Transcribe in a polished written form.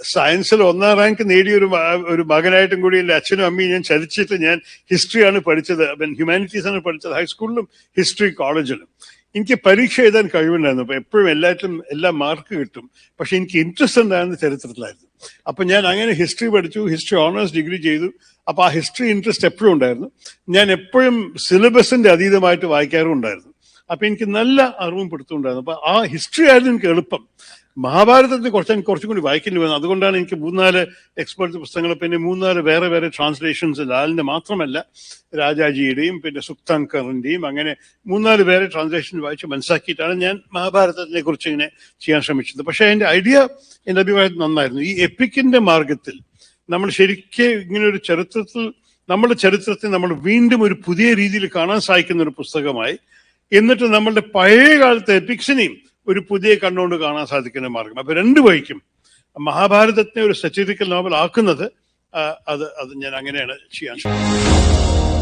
സയൻസിൽ 1ാം റാങ്ക് നേടിയ ഒരു മകനായിട്ടും കൂടി എൻ്റെ അച്ഛനും അമ്മയും ഞാൻ ചതിച്ചിട്ട് ഞാൻ ഹിസ്റ്ററിയാണ് പഠിച്ചത്. ഹ്യൂമാനിറ്റീസ് ആണ് പഠിച്ചത്, ഹൈസ്കൂളിലും ഹിസ്റ്ററി കോളേജിലും. എനിക്ക് പരീക്ഷ എഴുതാൻ കഴിവുണ്ടായിരുന്നു. അപ്പൊ എപ്പോഴും എല്ലാറ്റിലും എല്ലാ മാർക്ക് കിട്ടും. പക്ഷെ എനിക്ക് ഇൻട്രസ്റ്റ് ഉണ്ടായിരുന്ന ചരിത്രത്തിലായിരുന്നു. അപ്പൊ ഞാൻ അങ്ങനെ ഹിസ്റ്ററി പഠിച്ചു, ഹിസ്റ്ററി ഓണേഴ്സ് ഡിഗ്രി ചെയ്തു. അപ്പൊ ആ ഹിസ്റ്ററി ഇൻട്രസ്റ്റ് എപ്പോഴും ഉണ്ടായിരുന്നു. ഞാൻ എപ്പോഴും സിലബസിന്റെ അതീതമായിട്ട് വായിക്കാറും ഉണ്ടായിരുന്നു. അപ്പൊ എനിക്ക് നല്ല അറിവും പിടുത്തമുണ്ടായിരുന്നു. അപ്പൊ ആ ഹിസ്റ്ററി ആയിരുന്നു എനിക്ക് എളുപ്പം. മഹാഭാരതത്തിന് കുറച്ചും കൂടി വായിക്കേണ്ടി വന്നു. അതുകൊണ്ടാണ് എനിക്ക് 3-4 എക്സ്പേർട്ട് പുസ്തകങ്ങൾ, പിന്നെ 3-4 വേറെ ട്രാൻസ്ലേഷൻസ്, ലാലിന്റെ മാത്രമല്ല രാജാജിയുടെയും പിന്നെ സുക്താങ്കറിന്റെയും, അങ്ങനെ 3-4 വേറെ ട്രാൻസ്ലേഷൻ വായിച്ച് മനസ്സിലാക്കിയിട്ടാണ് ഞാൻ മഹാഭാരതത്തിനെ കുറിച്ച് ഇങ്ങനെ ചെയ്യാൻ ശ്രമിച്ചത്. പക്ഷെ എൻ്റെ അഭിപ്രായത്തിൽ നന്നായിരുന്നു. ഈ എപ്പിക്കിന്റെ മാർഗത്തിൽ നമ്മൾ ശരിക്കും ഇങ്ങനെ ഒരു നമ്മുടെ ചരിത്രത്തെ നമ്മൾ വീണ്ടും ഒരു പുതിയ രീതിയിൽ കാണാൻ സാധിക്കുന്ന ഒരു പുസ്തകമായി, എന്നിട്ട് നമ്മളുടെ പഴയ കാലത്തെ എപ്പിക്സിനെയും ഒരു പുതിയ കണ്ണുകൊണ്ട് കാണാൻ സാധിക്കുന്ന മാർഗം. അപ്പൊ 2 വഴിക്കും മഹാഭാരതത്തിനെ ഒരു സറ്റീരിക്കൽ നോവൽ ആക്കുന്നത് അത് ഞാൻ അങ്ങനെയാണ് ചെയ്യാൻ ശ്രമിക്കുന്നത്.